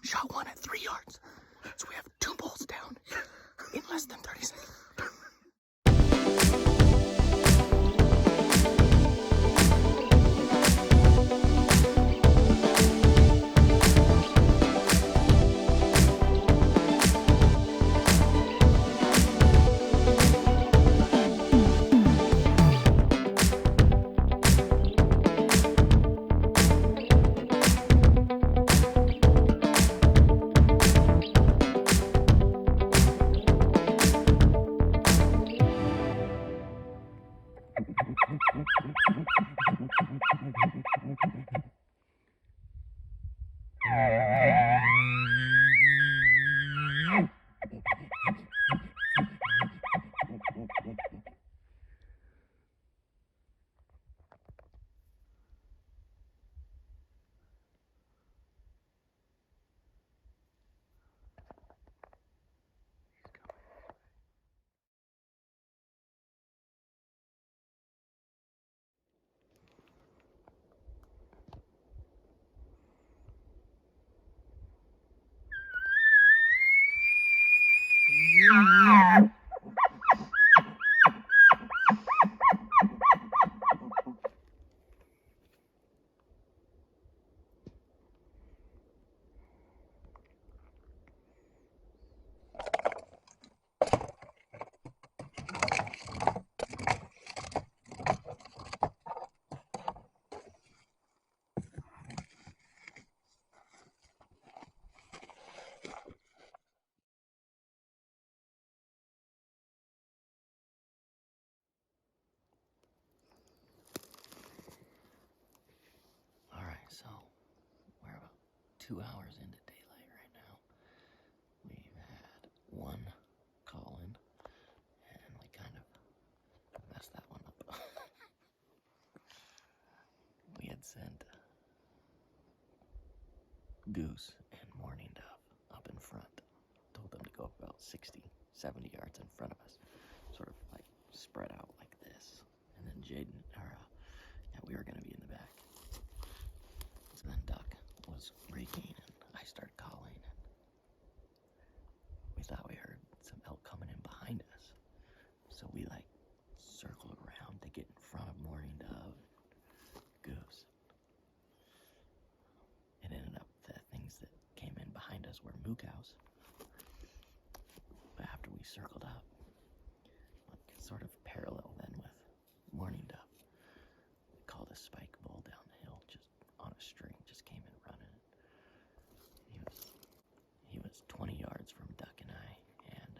shot one at 3 yards. So we have 2 bulls down in less than 30 seconds. So, we're about 2 hours into daylight right now. We've had one call in, and we kind of messed that one up. We had sent Goose and Morning Dove up in front. Told them to go up about 60, 70 yards in front of us. Sort of like spread out like this. And then we were going to be in the back. So then Duck was raking, and I started calling, and we thought we heard some elk coming in behind us. So we circled around to get in front of Morning Dove, Goose. It ended up that things that came in behind us were moo cows. But after we circled up, sort of parallel then with Morning Dove, we called a spike bull down the hill, just on a string, just came in running. He was 20 yards from Duck and I, and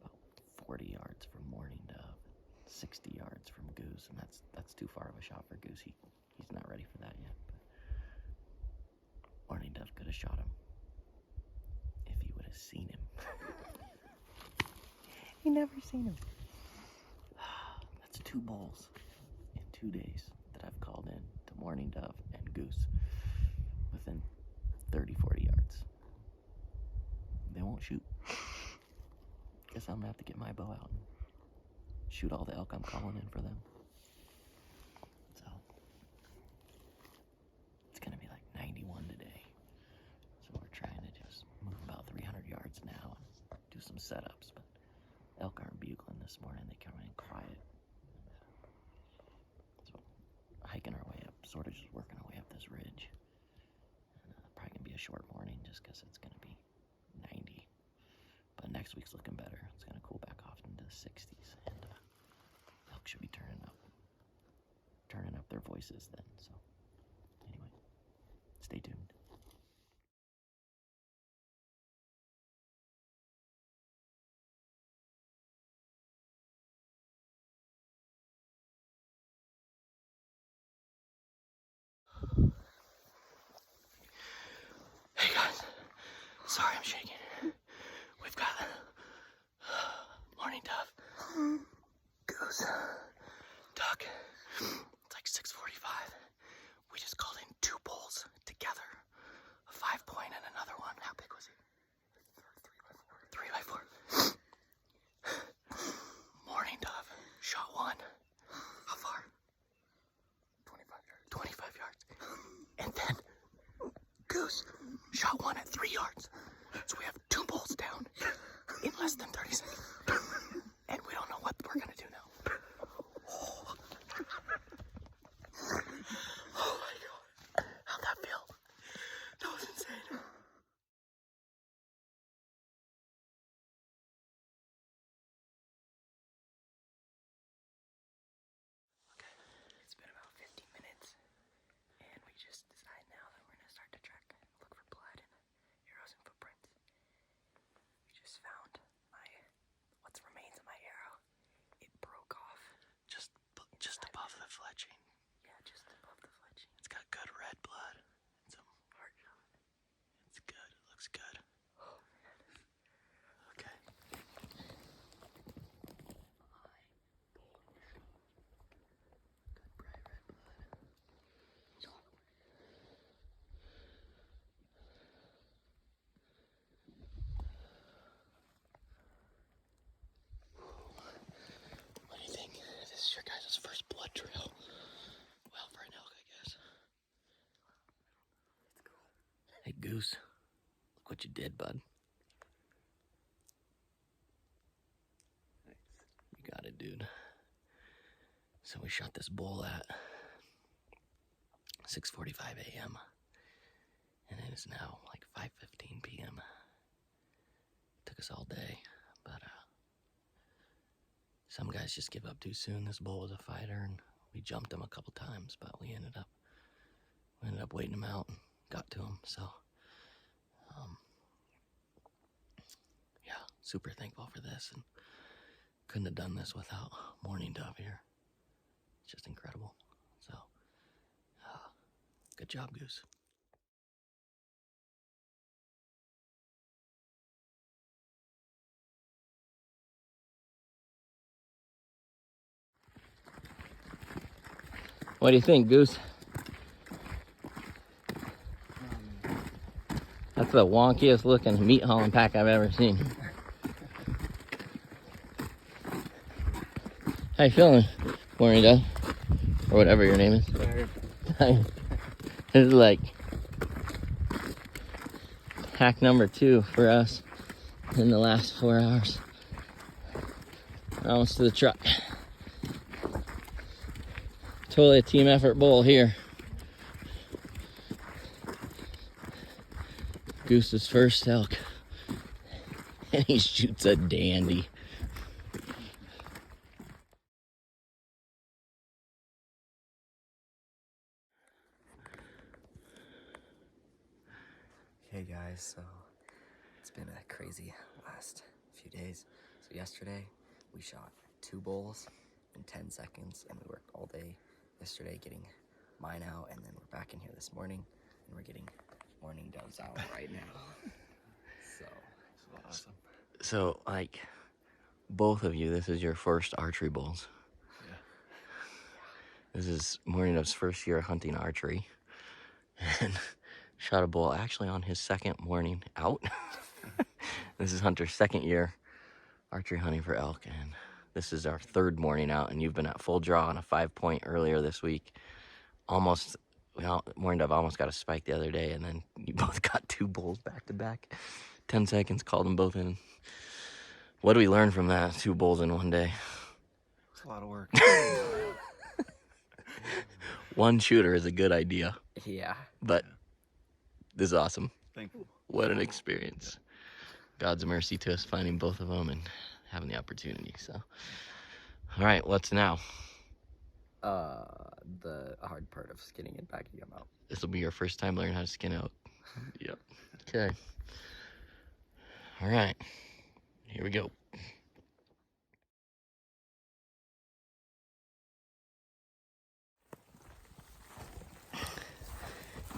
about 40 yards from Morning Dove, 60 yards from Goose, and that's too far of a shot for Goose. He's not ready for that yet. But Morning Dove could have shot him if he would have seen him. He never seen him. That's 2 bulls in 2 days that I've called in to Morning Dove and Goose within 30, 40 yards. They won't shoot. Guess I'm gonna have to get my bow out and shoot all the elk I'm calling in for them. So, it's gonna be like 91 today. So we're trying to just move about 300 yards now and do some setups, but elk aren't bugling this morning. They come in quiet. So hiking our way up, sort of just working our way up this ridge. And probably gonna be a short morning just because it's gonna be 90. But next week's looking better. It's gonna cool back off into the 60s, and elk should be turning up their voices then. So anyway, stay tuned. Hey guys, sorry I'm shaking. We've got Morning Dove, Goose, Duck. It's like 6:45. We just called in 2 bulls together, a 5-point and another one. How big was he? 3x4. Morning Dove shot one. How far? 25 yards. And then Goose Goose shot one at 3 yards. So we have 2 bulls down in less than 30 seconds. And we don't know what we're gonna do now. Oh, oh my God. How'd that feel? That was insane. Okay, it's been about 15 minutes. And we just decided now that we're gonna start to track, look for blood and arrows and footprints. We just found what remains of my arrow. It broke off. Just above the fletching. Yeah, just above the fletching. It's got good red blood and some heart shot. It's good. It looks good. Oh man. Okay. Good bright red blood. What do you think? This is your guys' first blood trail. Well, for an elk, I guess. Let's go. Hey, Goose. Look what you did, bud. Thanks. You got it, dude. So we shot this bull at 6:45 a.m. And it is now like 5:15 p.m. Took us all day, but some guys just give up too soon. This bull was a fighter, and we jumped him a couple times, but we ended up waiting him out and got to him. So, yeah, super thankful for this, and couldn't have done this without Morning Dove here. It's just incredible. So, good job, Goose. What do you think, Goose? That's the wonkiest looking meat hauling pack I've ever seen. How you feeling, Morning Dove? Or whatever your name is. Tired. This is like pack number 2 for us in the last 4 hours. Almost to the truck. Totally a team effort bull here. Goose's first elk. And he shoots a dandy. Hey guys, so it's been a crazy last few days. So yesterday we shot 2 bulls in 10 seconds and we worked all day yesterday getting mine out, and then we're back in here this morning and we're getting Morning Doves out right now. So Awesome. So, like, both of you, this is your first archery bulls. Yeah. This is Morning Dove's first year hunting archery. And shot a bull actually on his second morning out. This is Hunter's second year archery hunting for elk, and this is our third morning out, and you've been at full draw on a 5-point earlier this week. Almost, well, Morning Dove almost got a spike the other day, and then you both got 2 bulls back to back. 10 seconds, called them both in. What do we learn from that? 2 bulls in one day. It's a lot of work. One shooter is a good idea. yeah. But this is awesome. Thankful. What an experience. God's mercy to us finding both of them and having the opportunity. So, all right, what's now? The hard part of skinning and backing them out. This will be your first time learning how to skin out. Yep. Okay. All right. Here we go.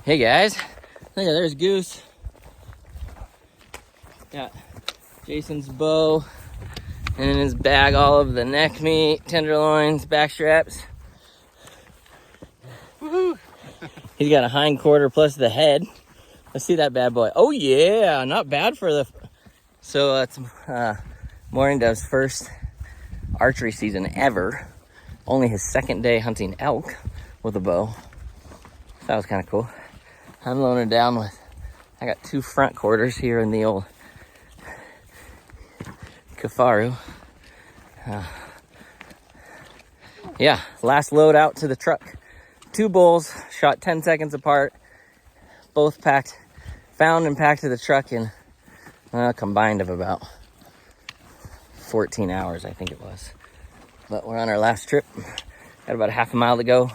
Hey guys, look at there's Goose. Got Jason's bow, and in his bag all of the neck meat, tenderloins, back straps. Woohoo! He's got a hind quarter plus the head. Let's see that bad boy. Oh yeah, not bad for the. So that's Morning Dove's first archery season ever. Only his second day hunting elk with a bow. That was kind of cool. I'm loading down with I got 2 front quarters here in the old Kafaru. Yeah, last load out to the truck. 2 bulls, shot 10 seconds apart. Both packed, found and packed to the truck in combined of about 14 hours, I think it was. But we're on our last trip. Got about a half a mile to go.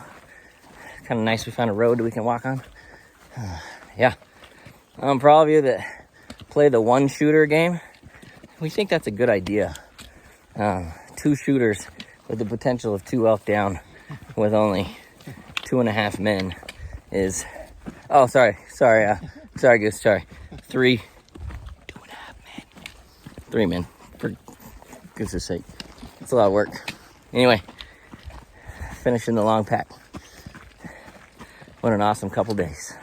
Kind of nice we found a road that we can walk on. Yeah. For all of you that play the 1-shooter game, we think that's a good idea. 2 shooters with the potential of 2 elk down with only 2.5 men is... Oh, sorry, Goose, sorry. 3, 2.5 men. 3 men, for Goose's sake. It's a lot of work. Anyway, finishing the long pack. What an awesome couple days.